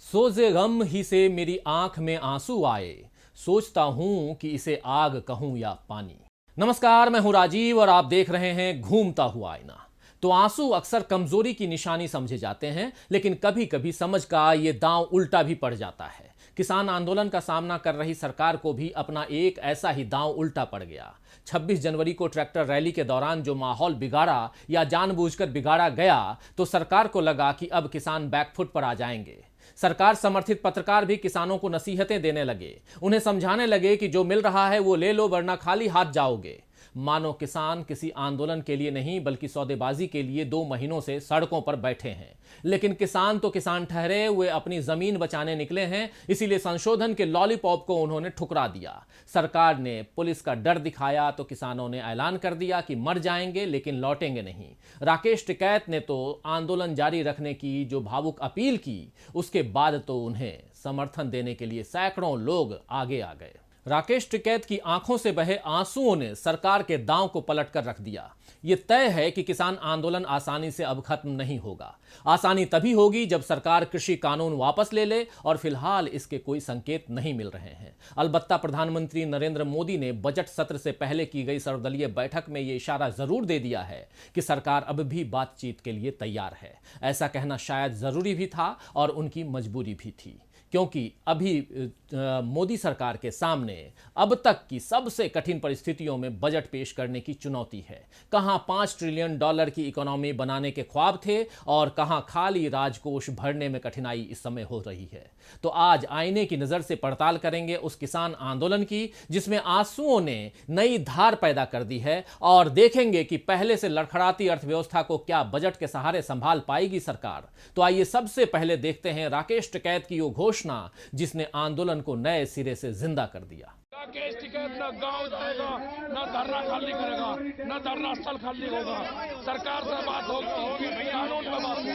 सोज़े गम ही से मेरी आंख में आंसू आए, सोचता हूं कि इसे आग कहूं या पानी। नमस्कार, मैं हूं राजीव और आप देख रहे हैं घूमता हुआ आईना। तो आंसू अक्सर कमजोरी की निशानी समझे जाते हैं, लेकिन कभी कभी समझ का ये दांव उल्टा भी पड़ जाता है। किसान आंदोलन का सामना कर रही सरकार को भी अपना एक ऐसा ही दांव उल्टा पड़ गया। 26 जनवरी को ट्रैक्टर रैली के दौरान जो माहौल बिगाड़ा या जानबूझकर बिगाड़ा गया, तो सरकार को लगा कि अब किसान बैकफुट पर आ जाएंगे। सरकार समर्थित पत्रकार भी किसानों को नसीहतें देने लगे, उन्हें समझाने लगे कि जो मिल रहा है वो ले लो, वरना खाली हाथ जाओगे। मानो किसान किसी आंदोलन के लिए नहीं बल्कि सौदेबाजी के लिए 2 महीनों से सड़कों पर बैठे हैं। लेकिन किसान तो किसान ठहरे, वे अपनी जमीन बचाने निकले हैं, इसीलिए संशोधन के लॉलीपॉप को उन्होंने ठुकरा दिया। सरकार ने पुलिस का डर दिखाया तो किसानों ने ऐलान कर दिया कि मर जाएंगे लेकिन लौटेंगे नहीं। राकेश टिकैत ने तो आंदोलन जारी रखने की जो भावुक अपील की, उसके बाद तो उन्हें समर्थन देने के लिए सैकड़ों लोग आगे आ गए। राकेश टिकैत की आंखों से बहे आंसुओं ने सरकार के दांव को पलट कर रख दिया। यह तय है कि किसान आंदोलन आसानी से अब खत्म नहीं होगा। आसानी तभी होगी जब सरकार कृषि कानून वापस ले ले, और फिलहाल इसके कोई संकेत नहीं मिल रहे हैं। अलबत्ता प्रधानमंत्री नरेंद्र मोदी ने बजट सत्र से पहले की गई सर्वदलीय बैठक में यह इशारा जरूर दे दिया है कि सरकार अब भी बातचीत के लिए तैयार है। ऐसा कहना शायद जरूरी भी था और उनकी मजबूरी भी थी, क्योंकि अभी मोदी सरकार के सामने अब तक की सबसे कठिन परिस्थितियों में बजट पेश करने की चुनौती है। कहां $5 ट्रिलियन की इकोनॉमी बनाने के ख्वाब थे और कहां खाली राजकोष भरने में कठिनाई इस समय हो रही है। तो आज आईने की नजर से पड़ताल करेंगे उस किसान आंदोलन की जिसमें आंसुओं ने नई धार पैदा कर दी है, और देखेंगे कि पहले से लड़खड़ाती अर्थव्यवस्था को क्या बजट के सहारे संभाल पाएगी सरकार। तो आइए सबसे पहले देखते हैं राकेश टिकैत की वो घोषणा जिसने आंदोलन को नए सिरे से जिंदा कर दिया। राकेश टिकैत न गांव जाएगा, न धरना खाली करेगा, न धरना स्थल खाली होगा। सरकार से बात होगी, कानून पे बात होगी।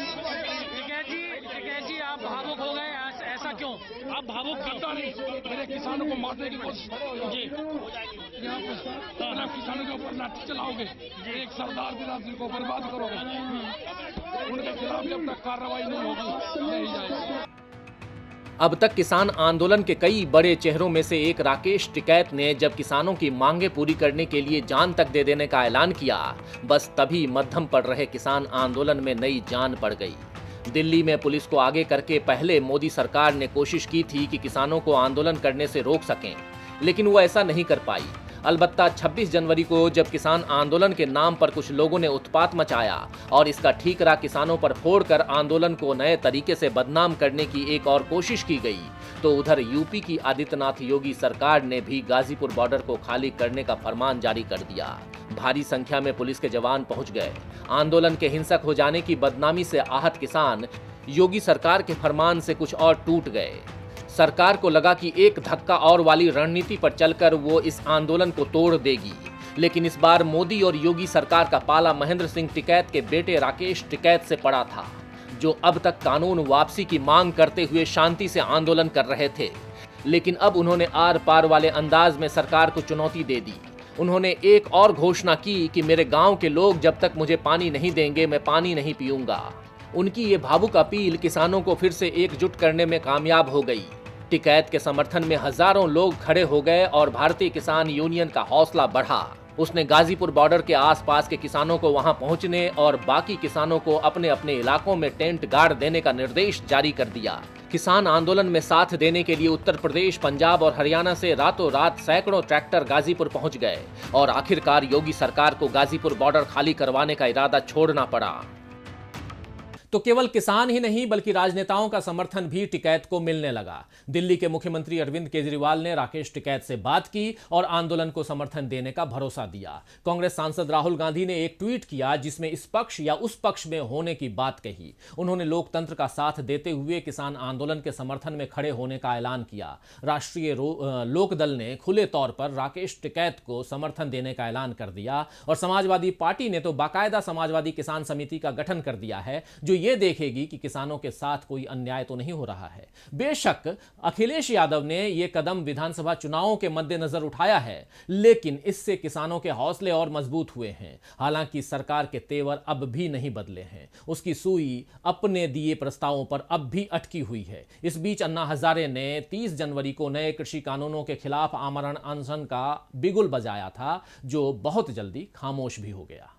टिकैत जी, आप भावुक हो गए, ऐसा क्यों? आप भावुक करता नहीं, मेरे किसानों को मारने की कोशिश जी यहाँ पर किसानों के ऊपर लाठी चलाओगे, एक सरदार बिरादरी को बर्बाद करोगे। उनके खिलाफ जब तक कार्रवाई नहीं होगी नहीं जाएगी। अब तक किसान आंदोलन के कई बड़े चेहरों में से एक राकेश टिकैत ने जब किसानों की मांगें पूरी करने के लिए जान तक दे देने का ऐलान किया, बस तभी मध्यम पड़ रहे किसान आंदोलन में नई जान पड़ गई। दिल्ली में पुलिस को आगे करके पहले मोदी सरकार ने कोशिश की थी कि किसानों को आंदोलन करने से रोक सकें, लेकिन वो ऐसा नहीं कर पाई। अलबत्ता 26 जनवरी को जब किसान आंदोलन के नाम पर कुछ लोगों ने उत्पात मचाया और इसका ठीकरा किसानों पर फोड़कर आंदोलन को नए तरीके से बदनाम करने की एक और कोशिश की गई, तो उधर यूपी की आदित्यनाथ योगी सरकार ने भी गाजीपुर बॉर्डर को खाली करने का फरमान जारी कर दिया। भारी संख्या में पुलिस के जवान पहुंच गए। आंदोलन के हिंसक हो जाने की बदनामी से आहत किसान योगी सरकार के फरमान से कुछ और टूट गए। सरकार को लगा कि एक धक्का और वाली रणनीति पर चलकर वो इस आंदोलन को तोड़ देगी, लेकिन इस बार मोदी और योगी सरकार का पाला महेंद्र सिंह टिकैत के बेटे राकेश टिकैत से पड़ा था, जो अब तक कानून वापसी की मांग करते हुए शांति से आंदोलन कर रहे थे। लेकिन अब उन्होंने आर पार वाले अंदाज में सरकार को चुनौती दे दी। उन्होंने एक और घोषणा की कि मेरे गांव के लोग जब तक मुझे पानी नहीं देंगे, मैं पानी नहीं पीऊंगा। उनकी ये भावुक अपील किसानों को फिर से एकजुट करने में कामयाब हो गई। टिकैत के समर्थन में हजारों लोग खड़े हो गए और भारतीय किसान यूनियन का हौसला बढ़ा। उसने गाजीपुर बॉर्डर के आसपास के किसानों को वहां पहुंचने और बाकी किसानों को अपने अपने इलाकों में टेंट गाड़ देने का निर्देश जारी कर दिया। किसान आंदोलन में साथ देने के लिए उत्तर प्रदेश, पंजाब और हरियाणा से रातों रात सैकड़ों ट्रैक्टर गाजीपुर पहुंच गए और आखिरकार योगी सरकार को गाजीपुर बॉर्डर खाली करवाने का इरादा छोड़ना पड़ा। तो केवल किसान ही नहीं बल्कि राजनेताओं का समर्थन भी टिकैत को मिलने लगा। दिल्ली के मुख्यमंत्री अरविंद केजरीवाल ने राकेश टिकैत से बात की और आंदोलन को समर्थन देने का भरोसा दिया। कांग्रेस सांसद राहुल गांधी ने एक ट्वीट किया जिसमें इस पक्ष या उस पक्ष में होने की बात कही। उन्होंने लोकतंत्र का साथ देते हुए किसान आंदोलन के समर्थन में खड़े होने का ऐलान किया। राष्ट्रीय लोकदल ने खुले तौर पर राकेश टिकैत को समर्थन देने का ऐलान कर दिया और समाजवादी पार्टी ने तो बाकायदा समाजवादी किसान समिति का गठन कर दिया है, जो यह देखेगी कि किसानों के साथ कोई अन्याय तो नहीं हो रहा है। बेशक अखिलेश यादव ने यह कदम विधानसभा चुनावों के मद्देनजर उठाया है, लेकिन इससे किसानों के हौसले और मजबूत हुए हैं। हालांकि सरकार के तेवर अब भी नहीं बदले हैं, उसकी सुई अपने दिए प्रस्तावों पर अब भी अटकी हुई है। इस बीच अन्ना हजारे ने 30 जनवरी को नए कृषि कानूनों के खिलाफ आमरण अनशन का बिगुल बजाया था, जो बहुत जल्दी खामोश भी हो गया।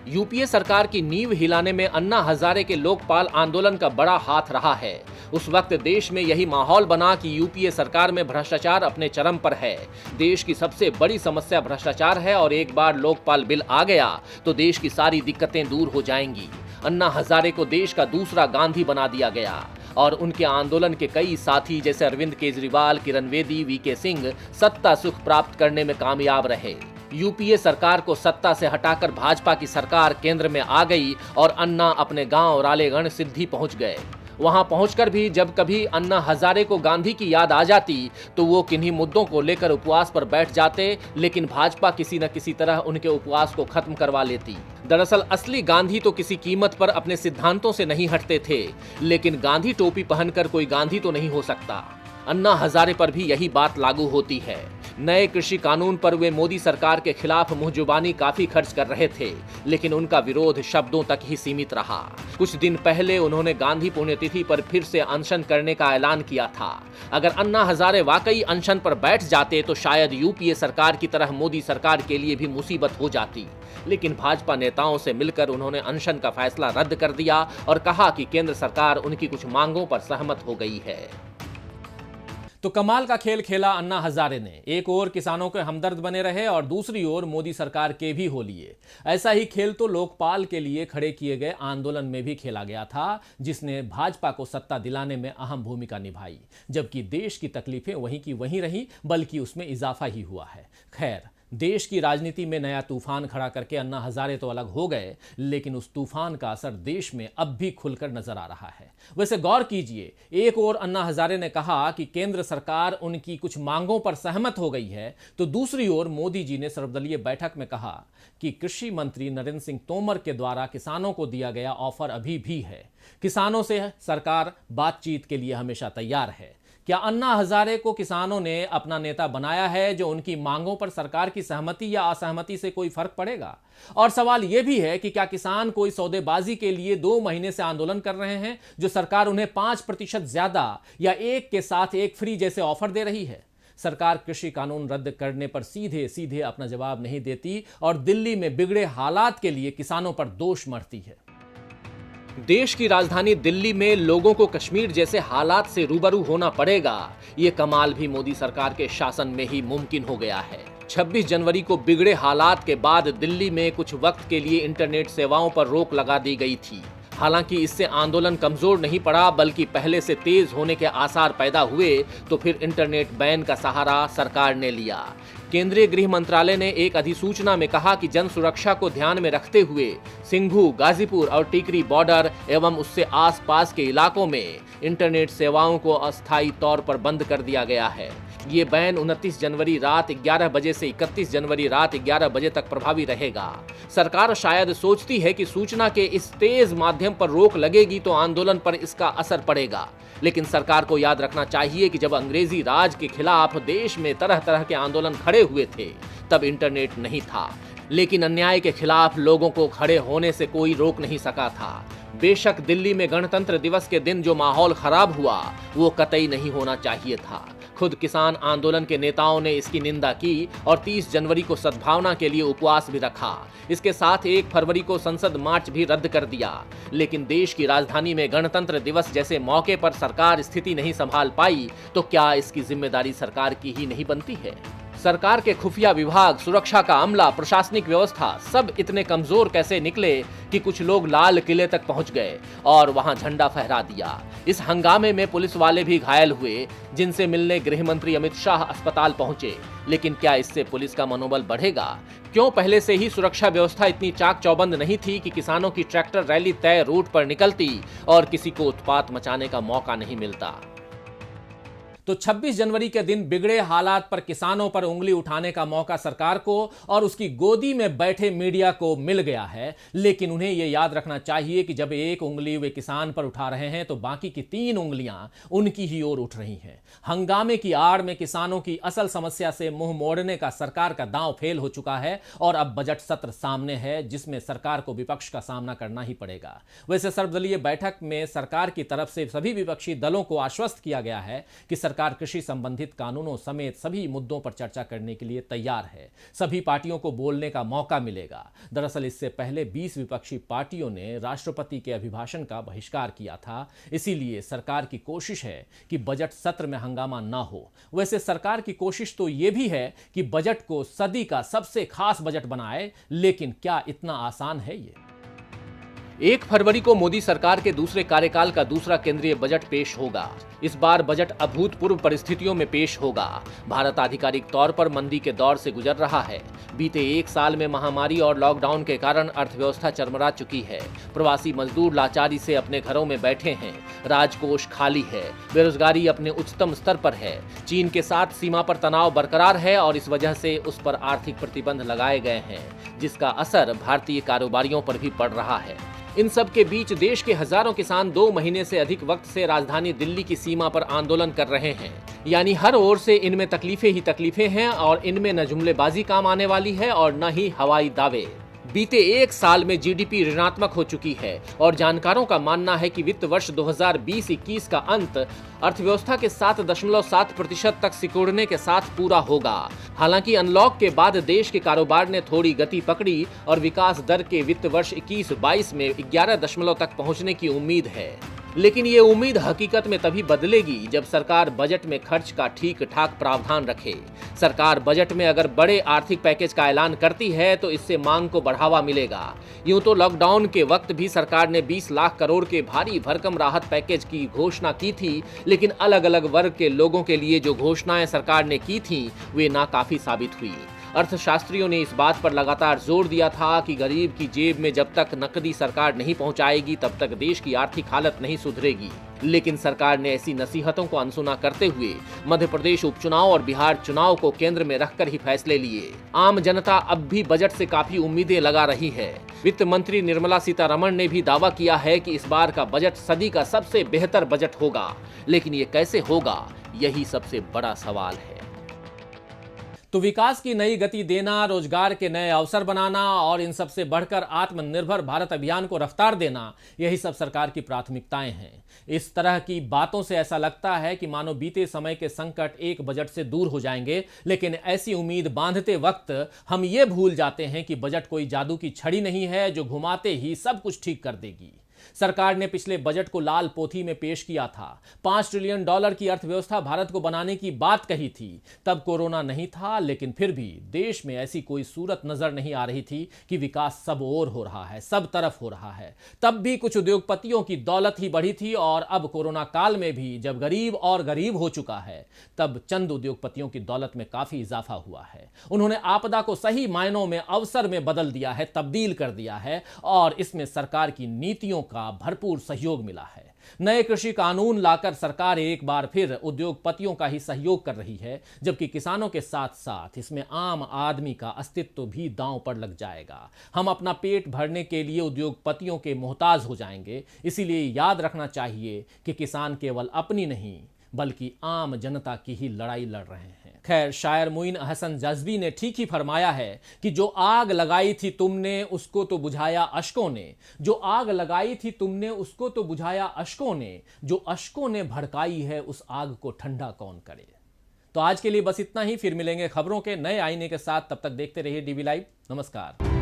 यूपीए सरकार की नींव हिलाने में अन्ना हजारे के लोकपाल आंदोलन का बड़ा हाथ रहा है। उस वक्त देश में यही माहौल बना कि यूपीए सरकार में भ्रष्टाचार अपने चरम पर है। देश की सबसे बड़ी समस्या भ्रष्टाचार है और एक बार लोकपाल बिल आ गया तो देश की सारी दिक्कतें दूर हो जाएंगी। अन्ना हजारे को देश का दूसरा गांधी बना दिया गया और उनके आंदोलन के कई साथी जैसे अरविंद केजरीवाल, किरण बेदी, वीके सिंह सत्ता सुख प्राप्त करने में कामयाब रहे। यूपीए सरकार को सत्ता से हटाकर भाजपा की सरकार केंद्र में आ गई और अन्ना अपने गांव रालेगण सिद्धि पहुंच गए। वहां पहुंचकर भी जब कभी अन्ना हजारे को गांधी की याद आ जाती तो वो किन्हीं मुद्दों को लेकर उपवास पर बैठ जाते, लेकिन भाजपा किसी न किसी तरह उनके उपवास को खत्म करवा लेती। दरअसल असली गांधी तो किसी कीमत पर अपने सिद्धांतों से नहीं हटते थे, लेकिन गांधी टोपी पहनकर कोई गांधी तो नहीं हो सकता। अन्ना हजारे पर भी यही बात लागू होती है। नए कृषि कानून पर वे मोदी सरकार के खिलाफ मुंहजुबानी काफी खर्च कर रहे थे, लेकिन उनका विरोध शब्दों तक ही सीमित रहा। कुछ दिन पहले उन्होंने गांधी पुण्यतिथि पर फिर से अनशन करने का ऐलान किया था। अगर अन्ना हजारे वाकई अनशन पर बैठ जाते तो शायद यूपीए सरकार की तरह मोदी सरकार के लिए भी मुसीबत हो जाती, लेकिन भाजपा नेताओं से मिलकर उन्होंने अनशन का फैसला रद्द कर दिया और कहा कि केंद्र सरकार उनकी कुछ मांगों पर सहमत हो गई है। तो कमाल का खेल खेला अन्ना हजारे ने। एक ओर किसानों के हमदर्द बने रहे और दूसरी ओर मोदी सरकार के भी हो लिए। ऐसा ही खेल तो लोकपाल के लिए खड़े किए गए आंदोलन में भी खेला गया था, जिसने भाजपा को सत्ता दिलाने में अहम भूमिका निभाई, जबकि देश की तकलीफें वहीं की वहीं रही, बल्कि उसमें इजाफा ही हुआ है। खैर, देश की राजनीति में नया तूफान खड़ा करके अन्ना हजारे तो अलग हो गए, लेकिन उस तूफान का असर देश में अब भी खुलकर नजर आ रहा है। वैसे गौर कीजिए, एक ओर अन्ना हजारे ने कहा कि केंद्र सरकार उनकी कुछ मांगों पर सहमत हो गई है, तो दूसरी ओर मोदी जी ने सर्वदलीय बैठक में कहा कि कृषि मंत्री नरेंद्र सिंह तोमर के द्वारा किसानों को दिया गया ऑफर अभी भी है। किसानों से सरकार बातचीत के लिए हमेशा तैयार है। क्या अन्ना हजारे को किसानों ने अपना नेता बनाया है जो उनकी मांगों पर सरकार की सहमति या असहमति से कोई फर्क पड़ेगा? और सवाल यह भी है कि क्या किसान कोई सौदेबाजी के लिए 2 महीने से आंदोलन कर रहे हैं, जो सरकार उन्हें 5% ज्यादा या एक के साथ एक फ्री जैसे ऑफर दे रही है? सरकार कृषि कानून रद्द करने पर सीधे सीधे अपना जवाब नहीं देती और दिल्ली में बिगड़े हालात के लिए किसानों पर दोष मढ़ती है। देश की राजधानी दिल्ली में लोगों को कश्मीर जैसे हालात से रूबरू होना पड़ेगा, ये कमाल भी मोदी सरकार के शासन में ही मुमकिन हो गया है। 26 जनवरी को बिगड़े हालात के बाद दिल्ली में कुछ वक्त के लिए इंटरनेट सेवाओं पर रोक लगा दी गई थी। हालांकि इससे आंदोलन कमजोर नहीं पड़ा, बल्कि पहले से तेज होने के आसार पैदा हुए, तो फिर इंटरनेट बैन का सहारा सरकार ने लिया। केंद्रीय गृह मंत्रालय ने एक अधिसूचना में कहा कि जन सुरक्षा को ध्यान में रखते हुए सिंघू, गाजीपुर और टिकरी बॉर्डर एवं उससे आसपास के इलाकों में इंटरनेट सेवाओं को अस्थायी तौर पर बंद कर दिया गया है। ये बैन 29 जनवरी रात 11 बजे से 31 जनवरी रात 11 बजे तक प्रभावी रहेगा। सरकार शायद सोचती है कि सूचना के इस तेज माध्यम पर रोक लगेगी तो आंदोलन पर इसका असर पड़ेगा, लेकिन सरकार को याद रखना चाहिए कि जब अंग्रेजी राज के खिलाफ देश में तरह तरह के आंदोलन खड़े हुए थे, तब इंटरनेट नहीं था, लेकिन अन्याय के खिलाफ लोगों को खड़े होने से कोई रोक नहीं सका था। बेशक दिल्ली में गणतंत्र दिवस के दिन जो माहौल खराब हुआ, वो कतई नहीं होना चाहिए था। खुद किसान आंदोलन के नेताओं ने इसकी निंदा की और 30 जनवरी को सद्भावना के लिए उपवास भी रखा। इसके साथ 1 फरवरी को संसद मार्च भी रद्द कर दिया। लेकिन देश की राजधानी में गणतंत्र दिवस जैसे मौके पर सरकार स्थिति नहीं संभाल पाई, तो क्या इसकी जिम्मेदारी सरकार की ही नहीं बनती है? सरकार के खुफिया विभाग, सुरक्षा का अमला, प्रशासनिक व्यवस्था सब इतने कमजोर कैसे निकले कि कुछ लोग लाल किले तक पहुंच गए और वहां झंडा फहरा दिया। इस हंगामे में पुलिस वाले भी घायल हुए, जिनसे मिलने गृह मंत्री अमित शाह अस्पताल पहुंचे। लेकिन क्या इससे पुलिस का मनोबल बढ़ेगा? क्यों पहले से ही सुरक्षा व्यवस्था इतनी चाक चौबंद नहीं थी कि किसानों की ट्रैक्टर रैली तय रूट पर निकलती और किसी को उत्पात मचाने का मौका नहीं मिलता? तो 26 जनवरी के दिन बिगड़े हालात पर किसानों पर उंगली उठाने का मौका सरकार को और उसकी गोदी में बैठे मीडिया को मिल गया है। लेकिन उन्हें यह याद रखना चाहिए कि जब एक उंगली वे किसान पर उठा रहे हैं तो बाकी की 3 उंगलियां उनकी ही ओर उठ रही हैं। हंगामे की आड़ में किसानों की असल समस्या से मुंह मोड़ने का सरकार का दांव फेल हो चुका है और अब बजट सत्र सामने है जिसमें सरकार को विपक्ष का सामना करना ही पड़ेगा। वैसे सर्वदलीय बैठक में सरकार की तरफ से सभी विपक्षी दलों को आश्वस्त किया गया है कि सरकार कृषि संबंधित कानूनों समेत सभी मुद्दों पर चर्चा करने के लिए तैयार है। सभी पार्टियों को बोलने का मौका मिलेगा। दरअसल इससे पहले 20 विपक्षी पार्टियों ने राष्ट्रपति के अभिभाषण का बहिष्कार किया था। इसीलिए सरकार की कोशिश है कि बजट सत्र में हंगामा ना हो। वैसे सरकार की कोशिश तो यह भी है कि बजट को सदी का सबसे खास बजट बनाए, लेकिन क्या इतना आसान है ये? 1 फरवरी को मोदी सरकार के दूसरे कार्यकाल का दूसरा केंद्रीय बजट पेश होगा। इस बार बजट अभूतपूर्व परिस्थितियों में पेश होगा। भारत आधिकारिक तौर पर मंदी के दौर से गुजर रहा है। बीते 1 साल में महामारी और लॉकडाउन के कारण अर्थव्यवस्था चरमरा चुकी है। प्रवासी मजदूर लाचारी से अपने घरों में बैठे हैं। राजकोष खाली है। बेरोजगारी अपने उच्चतम स्तर पर है। चीन के साथ सीमा पर तनाव बरकरार है और इस वजह से उस पर आर्थिक प्रतिबंध लगाए गए हैं, जिसका असर भारतीय कारोबारियों पर भी पड़ रहा है। इन सब के बीच देश के हजारों किसान 2 महीने से अधिक वक्त से राजधानी दिल्ली की सीमा पर आंदोलन कर रहे हैं। यानी हर ओर से इनमें तकलीफें ही तकलीफें हैं और इनमें न जुमलेबाजी काम आने वाली है और न ही हवाई दावे। बीते 1 साल में जीडीपी ऋणात्मक हो चुकी है और जानकारों का मानना है कि वित्त वर्ष 2020-21 का अंत अर्थव्यवस्था के 7.7% तक सिकुड़ने के साथ पूरा होगा। हालांकि अनलॉक के बाद देश के कारोबार ने थोड़ी गति पकड़ी और विकास दर के वित्त वर्ष 21-22 में 11 तक पहुंचने की उम्मीद है। लेकिन ये उम्मीद हकीकत में तभी बदलेगी जब सरकार बजट में खर्च का ठीक ठाक प्रावधान रखे। सरकार बजट में अगर बड़े आर्थिक पैकेज का ऐलान करती है तो इससे मांग को बढ़ावा मिलेगा। यूं तो लॉकडाउन के वक्त भी सरकार ने 20 लाख करोड़ के भारी भरकम राहत पैकेज की घोषणा की थी, लेकिन अलग अलग वर्ग के लोगों के लिए जो घोषणाएं सरकार ने की थी वे नाकाफी साबित हुई। अर्थशास्त्रियों ने इस बात पर लगातार जोर दिया था कि गरीब की जेब में जब तक नकदी सरकार नहीं पहुंचाएगी तब तक देश की आर्थिक हालत नहीं सुधरेगी। लेकिन सरकार ने ऐसी नसीहतों को अनसुना करते हुए मध्य प्रदेश उपचुनाव और बिहार चुनाव को केंद्र में रखकर ही फैसले लिए। आम जनता अब भी बजट से काफी उम्मीदें लगा रही है। वित्त मंत्री निर्मला सीतारमण ने भी दावा किया है कि इस बार का बजट सदी का सबसे बेहतर बजट होगा। लेकिन ये कैसे होगा, यही सबसे बड़ा सवाल है। तो विकास की नई गति देना, रोजगार के नए अवसर बनाना और इन सब से बढ़कर आत्मनिर्भर भारत अभियान को रफ्तार देना, यही सब सरकार की प्राथमिकताएं हैं। इस तरह की बातों से ऐसा लगता है कि मानो बीते समय के संकट एक बजट से दूर हो जाएंगे, लेकिन ऐसी उम्मीद बांधते वक्त हम ये भूल जाते हैं कि बजट कोई जादू की छड़ी नहीं है जो घुमाते ही सब कुछ ठीक कर देगी। सरकार ने पिछले बजट को लाल पोथी में पेश किया था। $5 ट्रिलियन की अर्थव्यवस्था भारत को बनाने की बात कही थी। तब कोरोना नहीं था, लेकिन फिर भी देश में ऐसी कोई सूरत नजर नहीं आ रही थी कि विकास सब ओर हो रहा है, सब तरफ हो रहा है। तब भी कुछ उद्योगपतियों की दौलत ही बढ़ी थी और अब कोरोना काल में भी जब गरीब और गरीब हो चुका है, तब चंद उद्योगपतियों की दौलत में काफी इजाफा हुआ है। उन्होंने आपदा को सही मायनों में अवसर में बदल दिया है, तब्दील कर दिया है और इसमें सरकार की नीतियों का भरपूर सहयोग मिला है। नए कृषि कानून लाकर सरकार एक बार फिर उद्योगपतियों का ही सहयोग कर रही है, जबकि किसानों के साथ साथ इसमें आम आदमी का अस्तित्व भी दांव पर लग जाएगा। हम अपना पेट भरने के लिए उद्योगपतियों के मोहताज हो जाएंगे। इसीलिए याद रखना चाहिए कि किसान केवल अपनी नहीं बल्कि आम जनता की ही लड़ाई लड़ रहे हैं। खैर, शायर मुइन अहसन जज़्बी ने ठीक ही फरमाया है कि जो आग लगाई थी तुमने उसको तो बुझाया अश्कों ने, जो आग लगाई थी तुमने उसको तो बुझाया अश्कों ने, जो अश्कों ने भड़काई है उस आग को ठंडा कौन करे। तो आज के लिए बस इतना ही। फिर मिलेंगे खबरों के नए आईने के साथ। तब तक देखते रहिए डीवी लाइव। नमस्कार।